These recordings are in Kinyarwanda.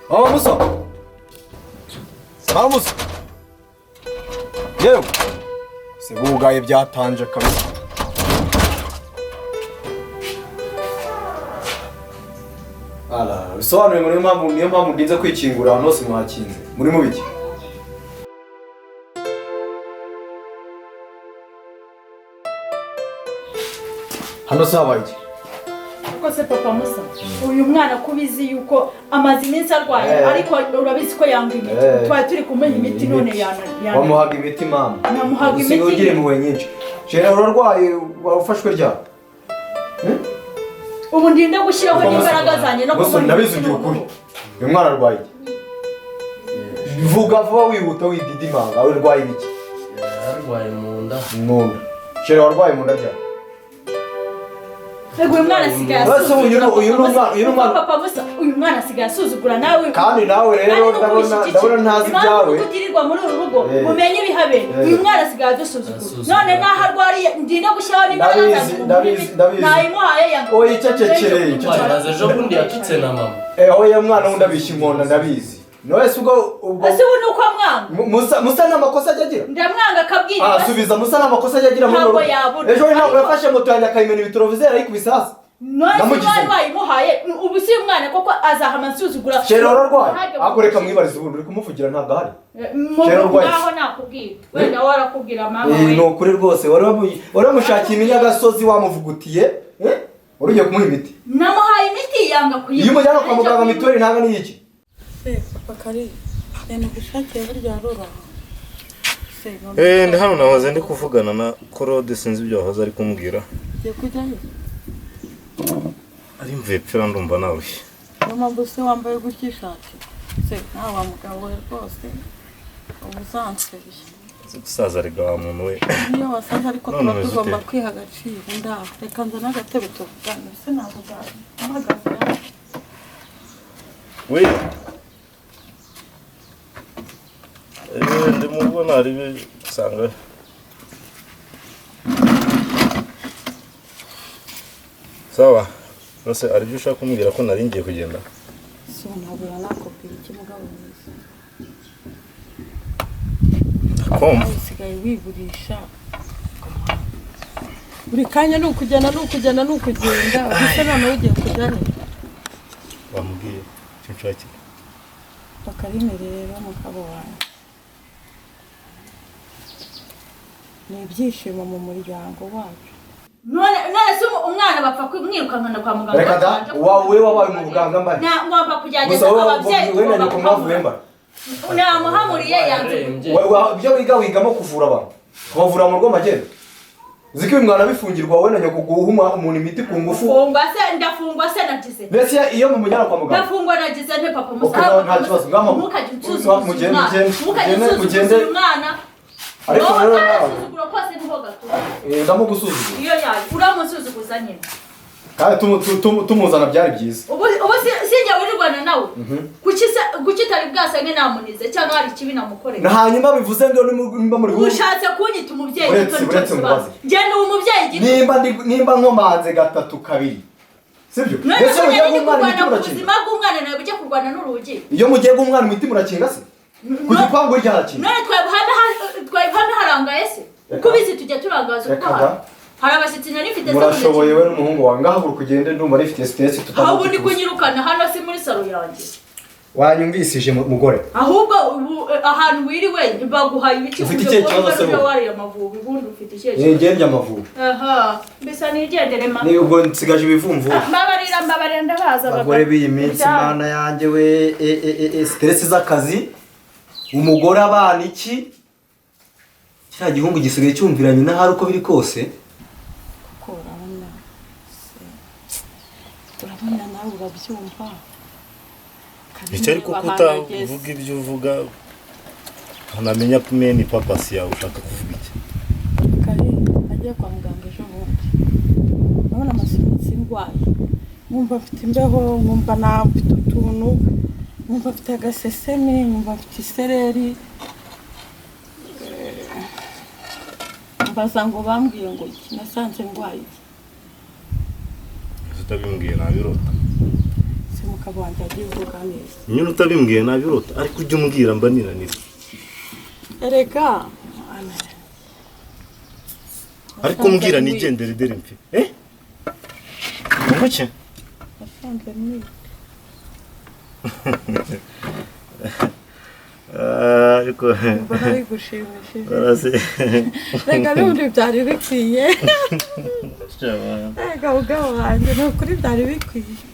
Musa. Musa. Yewe. Se bugaye byatanje kabisa. Ala, bisobanuye muri niyo mpamvu ndinze kwikingura hano hose mwakinze. Muri mu biki? Hano sabaye iki? Ko se papa Musa uyu mwana kubizi yuko amazi iminsi arwaye ariko urabizi ko yanga imiti twari turi kumenya imiti none yana wamuhaga imiti mama namuhaga imiti ugire muwe nyinshi shera urarwaye wafashwe rya ubu ndinde gushyiraho n'imbaraga zanye no kubona nabizi ugiye ukuri uyu mwana arwaye vuga vuba wihuta wididimanga aho urwaye iki arwaye mu nda shera warwaye mu nda rya uyu mwana sigaye uyu mwana papa Musa uyu mwana sigaye asuzugura nawe kandi nawe rero ndabona ntazi byawe kugirirwa muri uru rugo mumenye ibihabere uyu mwana sigaye adusuzugura none naho arwariye ndinde gushyiraho n'imbaraga ndabizi nayimuhaye yanga oya icecekere maze ejo bundi yatutse na mama oya mwana wundi abisha inkonda ndabizi Noese ubwo ase ubu nuko mwanga Musa n'amakosa agira ndamwanga kabwira subiza Musa n'amakosa agira muri ejo ntabwo yafashe moto yanjye akayimena ibiturovizera ariko bisasa namugize bayimuhaye ubu si umwana koko azahama nsuzugura Shero rarwaye akoreka mwibariza ubundi uri kumuvugira ntabwo hari Shero rarwaye aho nakubwira wenda warakubwira mama we no kuri rwose wari mushakiye iminyagasozi wamuvugutiye urugiye kumuha imiti namuhaye imiti yanga kuyiha iyo mujyana kwa muganga mituweli ntabwo ni iki Bakari gushakira burya rora ndi hano nahoze ndi kuvugana na Claude sinzi ibyo wahoze ari kumbwira Giye kujyayo ari mvuye pfira ndumva narushye mama bose wambaye gukishati se nawa mugabo we rwose ubuzansebye gusaza rega wa muntu we niyo wasaza ariko tuba tugomba kwiha agaciro ndaho reka nzana agatebe tuvugane se navuga amagaza we ndimubona ari bisanga sawa nose ari byo ushaka kumbwira ko nari ngiye kugenda so ntabwo nakubwira iki mugabo mwiza kom usigaye wiburisha buri kanya nukugenda bisa none ugiye kujyana bamubwiye cyo Bakarine rero mugabo wawe ni ibyishimo mu muryango wacu none se umwana bapfa kumwirukankana kwa muganga reka da wawe wabaye mu buganga mbaye ngomba kujyageza ababyeyi wewe ni kumwavuye mba namuhamuriye yanze ibyo wigamo kuvura abantu bavura mu rwo magenda ziki umwana bifungirwa wowe na nyoko guhuma umuntu imiti ku ngufu ndafungwa se nagize mbese iyo mu mujyana kwa muganga ndafungwa nagize nte papa Musa nta kibazo ngama mugende umwana ariko rero nasuzugura kwase niho gato ndamugusuzugura iyo yaje uramusuzuguza nyine kandi tumuzana byari byiza ubu sinjya wirirwana nawe kuki tari bwasange namunize cyangwa hari ikibi namukoreye na hanyuma bivuze ngo nimba muri ushatse kunyita umubyeyi uretse mubaze genda uwo mubyeyi gito nimba nkomanze gatatu kabiri sibyo mbese mugiye kurwana ubuzima bw'umwana nawe bujye kurwana n'urugi iyo mugiye guhumwana imiti murakinga se ku gipangu hirya harakinga none twabihame harangaye se uko bizi tujya turangaza uko hari abashyitsi nari mfite murashoboye we n'umuhungu wange haguruka ugende ndumva rifite stress aho ubundi kunyirukana hano si muri salo yanjye wanyumvisije mugore ahubwo ahantu wiriwe baguhaye ibiki ufite icyo kibazo se wariye amavubi ubundi ufite icyo kibazo ngende amavubi mbese nigendere ma ni ubwo nsigaje ibivumvu mbabarira ndabaza bagore biyi minsi mana yanjye we stress z'akazi umugore abana iki cya gihungu gisigaye cyumviranye na hari uko biri kose urabona nawe urabyumva icyo ariko kutavuga ibyo uvuga ntamenya kumenya papasi yawe ushaka kuvuga iki kare agiye kwa muganga ejo bundi urabona amasinzi ndwaye nkumva mfite imbeho nkumva nafite utuntu nkumva mfite agasesemi nkumva mfite isereri mbaza ngo bambwiye ngo iki nasanze ndwaye utabimbwiye nabirota ndetse mukaba wanjye agiye uvuga neza nyine utabimbwiye nabirota ariko ujye umbwira mba niranira erega ariko mbwira nigendere dere mfi ngoke asanzwe ni ariko mbona bigushimishije barase reka n'ubundi byari bikwiye reka ugabo wanjye ni ukuri byari bikwiye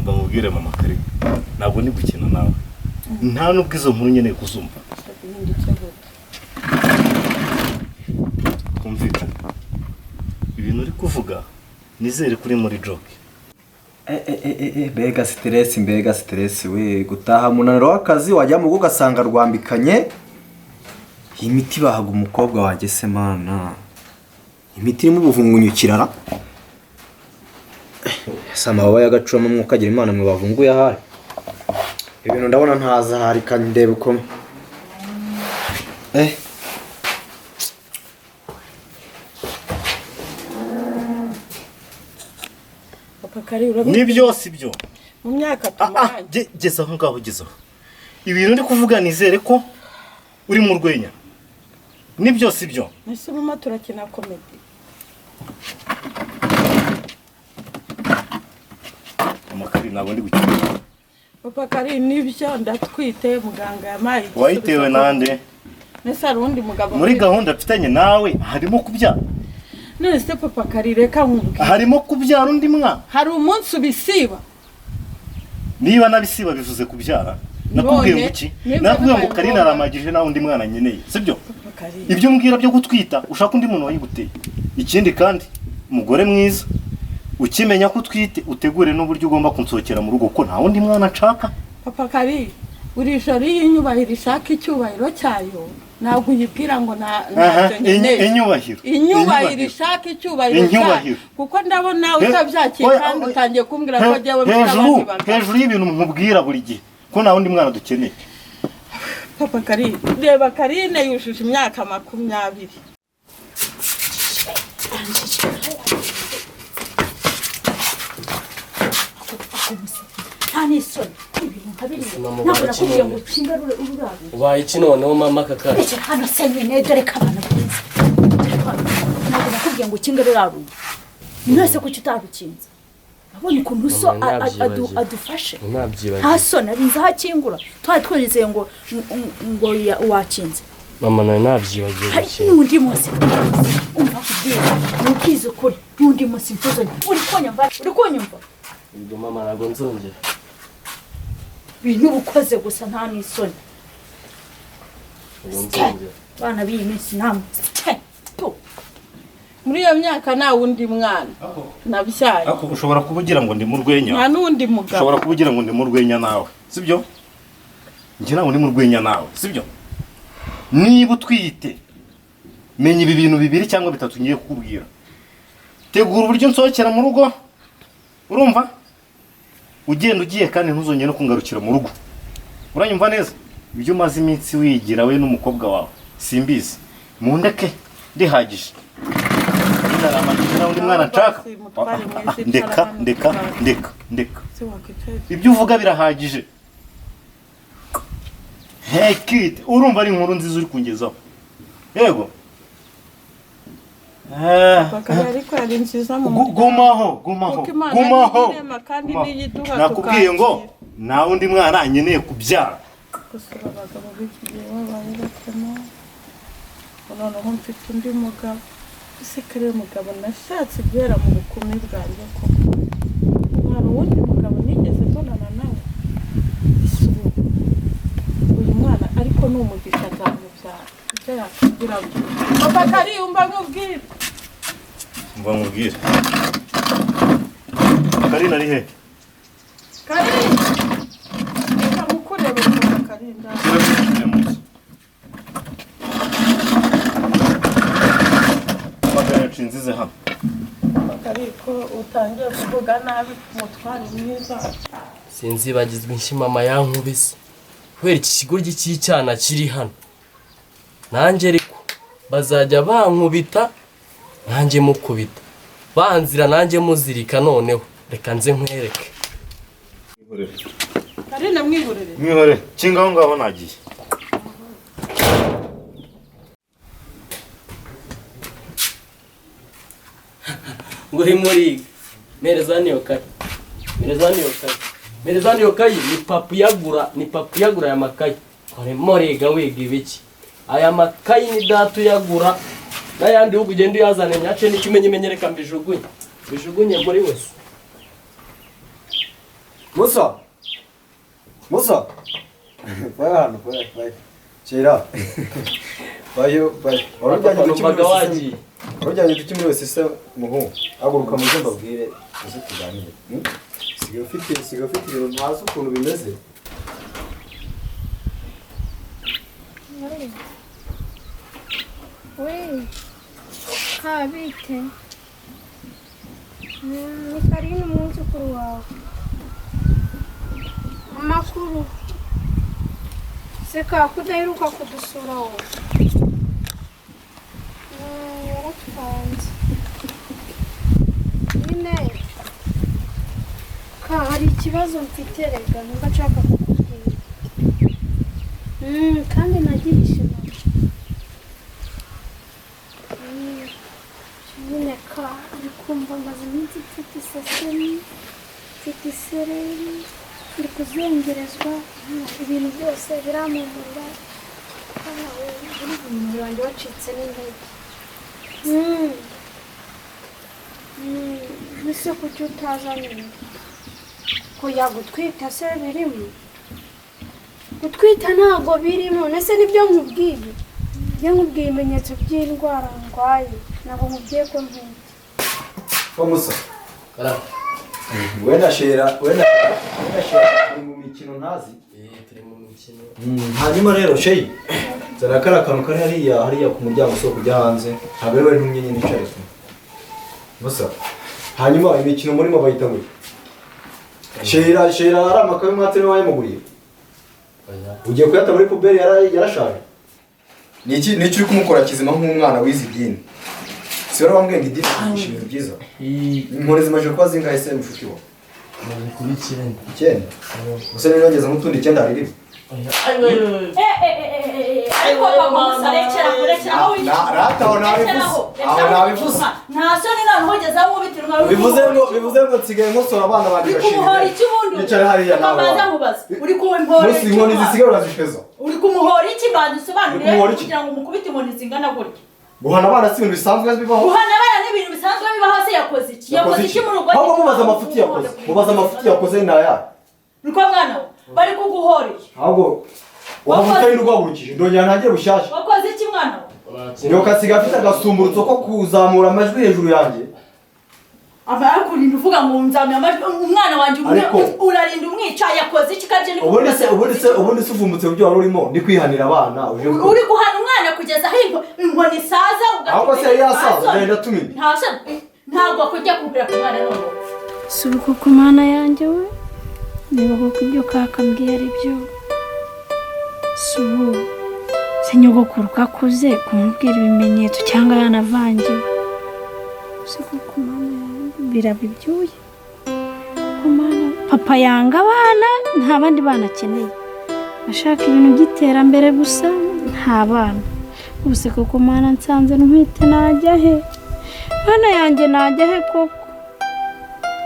mba mubwire mama kare ntabwo ni gukina nawe nta nubwo izo nkuru nkeneye kuzumva kumvikana ibintu uri kuvuga nizere kuri muri joke mbega stress we gutaha munaniro w'akazi wajya mu rugo ugasanga rwambikanye iyi miti bahaga umukobwa wanjye se mana imiti irimo ubuvungunyukirara samababa y'agacurama mwuka agira imana mwe bavunguye ahari ibintu ndabona ntaza ahari kandi ndebe uko ni byose ibyo mu myaka tumaranye geza aho ngaho gezaho ibintu ndi kuvuga nizere ko uri mu rwenya ni byose ibyo ese mama turakina komedi amakari ntabwo ndi gukina papa kari nibyo ndatwite muganga yamaye wayitewe nande nese hari undi mugabo muri gahunda mfitanye nawe harimo kubyara nese papa kari reka nkubwire harimo kubyara undi mwana hari umunsi ubisiba niba nabisiba bivuze kubyara nakubwiye ngo iki nakubwiye ngo Karina aramagije nawe undi mwana nyeneye sibyo ibyo mbwira byo gutwita ushaka undi muntu wayiguteye ikindi kandi umugore mwiza ukimenya ko utwite utegure n'uburyo ugomba kunsokera mu rugo ko nta wundi mwana nshaka papa kari uri jori y'inyubahiro ishaka icyubahiro cyayo ntabwo uyibwira ngo ntacyo nkeneye inyubahiro ishaka icyubahiro cyayo kuko ndabona utabyakiye kandi utangiye kumbwira ko jyewe hejuru y'ibintu nkubwira buri gihe ko nta wundi mwana dukeneye papa kari reba Karine yujuje imyaka 20 ubaye iki noneho mama kaka hano senyine dore kabana bwiza ntabwo nakubwiye ngo ukinge ruraruye mwese kuki utarukinze abonye ukuntu so adufashe nta soni arinze hakingura twari twizeye ngo wakinze mama nawe nabyibagiye hari n'undi munsi umva kubwira nukize ukuri n'undi munsi mfuzanye uri kunyumva ibyo mama ntabwo nzongera ibintu ubukoze gusa nta n'isoni bana b'iyi minsi namwe muri iyo myaka nta wundi mwana nabyaye ako ushobora kubugira ngo ndi mu rwenya nta n'undi mugabo ushobora kubugira ngo ndi mu rwenya nawe sibyo njye nawe ndi mu rwenya nawe sibyo niba utwite menya ibi bintu 2 cyangwa 3 ngiye kukubwira tegura uburyo nsokera mu rugo urumva ugenda ugiye kandi ntuzongere no kungarukira mu rugo uranyumva neza ibyo umaze iminsi wigira we n'umukobwa wawe simbizi mundeke ndihagije ndaramagije nawe undi mwana nshaka ndeka ibyo uvuga birahagije hey kid urumva ari inkuru nziza uri kungezaho yego ariko ari nziza mu gumaho nakubwiye ngo nta undi mwana nkeneye kubyara gusura abagabo b'ikigihe babaye batema noneho mfite undi mugabo ese kare mugabo nashatse guhera mu bukumi bwanjye ko hari uwundi mugabo nigeze mbonana nawe uyu mwana ariko ni umugisha azamubyara ibyo yakubwira papa kari umva nkubwire Karina ari he Karina mukurebe papa Karina nzize hano ariko utangiye kuvuga nabi mutwari mwiza sinzibagizwa inshyi mama yankubise kubera iki kigoryi cy'icyana kiri hano nanjye ariko bazajya bankubita nanjye mukubita banzira nanjye muzirika noneho reka nze nkwereke Kare namwihorere. Mwihore, kingaho ngaho nagiye. Nguri muri merezani yokai. Merezani yokai ni papu yagura ya makayi. Kore morega wega ibiki. Aya makayi ni datu yagura. Nayandi ugende yazane nyace n'ikimenyemenye reka mbijugunye. Bijugunye muri wese. Musa. Bana. Chera. Bayo. Urujyanye tuki muri wese se muhu. Aguruka mu cyumba bwire uzi tuganire. Sigaye ufite ibintu ntazi ukuntu bimeze. We, kabite. Ni Karine umwuzukuru wawe. Amakuru. Seka kudaheruka kudusura wowe. Yaratwanze. Nyine hari ikibazo mfite rega numva nshaka kukubwira. Kandi nagirishe nyine kumva maze iminsi mfite isesemi, mfite isereri, ndi kuzengerezwa, ibintu byose biramumurira, umubiri wanjye wacitse n'intege. Ese kuki utazanye ko yagutwita se birimo? Gutwita ntabwo birimo, nese nibyo nkubwiye. Nkubwiye ibimenyetso by'indwara ndwaye, ntabwo nkubwiye ko ntwite. Musa. Karaba. Wenda shera mu mikino ntazi. Turi mu mikino. Hanyuma rero sheyi. Zara karakantu kari hariya ku muryango so kujya hanze. Ntabwo rero ntumye nyine icare. Musa. Hanyuma imikino muri bayita ngo. Shera ari amakaye mwatene waye muguriye. Ugiye kuyata muri puberi yarashaje. Niki uri kumukora kizima nk'umwana wizi idini. Sero wambwiye ngo idini ibintu byiza. Inkore zimaje kwa zingahe se mushuti wa? Maze kuri 9. 9. Gusa rero ngeze nk'utundi 9 hariri. Ariko Musa rekera aho aho nabivuze. Nta soni nta ntogeza aho bitirwa. Bivuze ngo nsigaye nkosora abana bandi bashimye. Kumuhora iki bundi? Yicara hariya nawe. Baza nkubaza. Uri kumuhora. Musi inkoni zisigaye urazifeza. Uri kumuhora iki bandusobanurire kugira ngo umukubite inkoni zingana gutya. Guhana abana si ibintu bisanzwe bibaho. Guhana abana ni ibintu bisanzwe bibaho se yakoze iki? Yakoze iki mu rugo? Ahubwo mubaza amafuti yakoze naya. Niko mwana bari kuguhora iki? Ahubwo wamutaye rwagurukije ndongera ntangiye bushyashya. Wakoze iki mwana? Nyo kasiga afite agasumburutso ko kuzamura amajwi hejuru yanjye. Abakurinda uvuga ngo nzamya amajwi umwana wanjye urarinda umwica yakoze iki kaje ni ubundi se uvumbutse byo wari urimo ndi kwihanira abana uri guhana umwana kugeza aho inkoni saza ahubwo se yasaza ndenda tumini ntabwo kujya kubira ku mwana none Suko ku mana yanjye we niba koko ibyo kakambwiye ari byo subu senyogokuru kakuze kumubwira ibimenyetso cyangwa yanavangiwe suko ku mana birabibyuye kumana papa yanga abana nta bandi bana akeneye ashaka ibintu by'iterambere gusa nta bana ubuse koko mana nsanze ntwite najya he bana yanjye najya he koko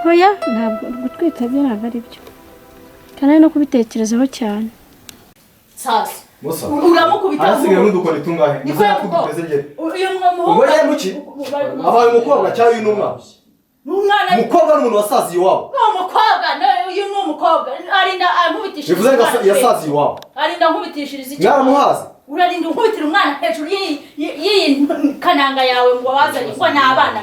hoya ntabwo gutwita byo ntabwo ari byo kandi no kubitekerezaho cyane sasa Musa uramukubita arasigaye n'udukoni tungahe niko yakuduteze ngere uyu muhungu ubwo yamuki abaye umukobwa cyangwa uyu n'umwana umukobwa n'umuntu wasaziye iwabo umukobwa uyu ni umukobwa arinda ankubitishiriza bivuze ngo yasaziye iwabo arinda nkubitishiriza iki mwaramuhazi urarinda nkubitira umwana hejuru y'iyi kananga yawe ngo wazanye ngo ni abana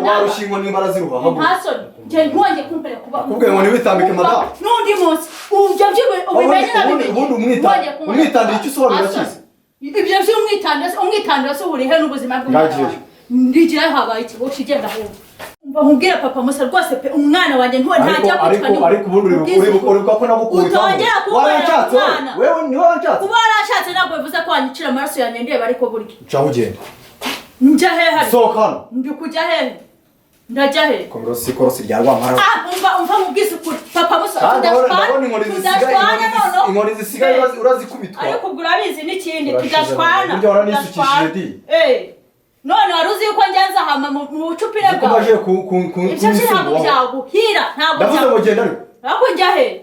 warushingo n'imbara ziruha ahubwo ntasoni njye ntonge kumpera kuba akubwiye ngo ntiwitambike madamu n'undi munsi ubyo ubimenye ubundi umwitandira icyo usobanura kizi ibyo by'umwitandira se uburihe n'ubuzima bw'umwana ndigira habaye ikigo kigenda ahubwo nkubwira papa Musa rwose pe umwana wanjye ntajya kwitwa ariko ubundi uribuka ko nagukubita utongera waranshatse wewe niwe wanshatse kuba waranshatse ntabwo bivuze ko wanyicira amaraso yanjye ndeba ariko burya uca ugenda njya hehe sohoka hano ndi kujya hehe ndajya hehe korosi rya rwamara umva mubwise ukuri papa Musa inkoni tudashwana noneho inkoni zisigaye urazikubitwa ariko ubwo urabizi n'ikindi tudashwana burya waranisukishije di none wari uzi yuko njyanza hama mu bucupire bwawe ukomeje ibyo ntabwo byaguhira ntabwo ndavuze ngo genda ariko njya he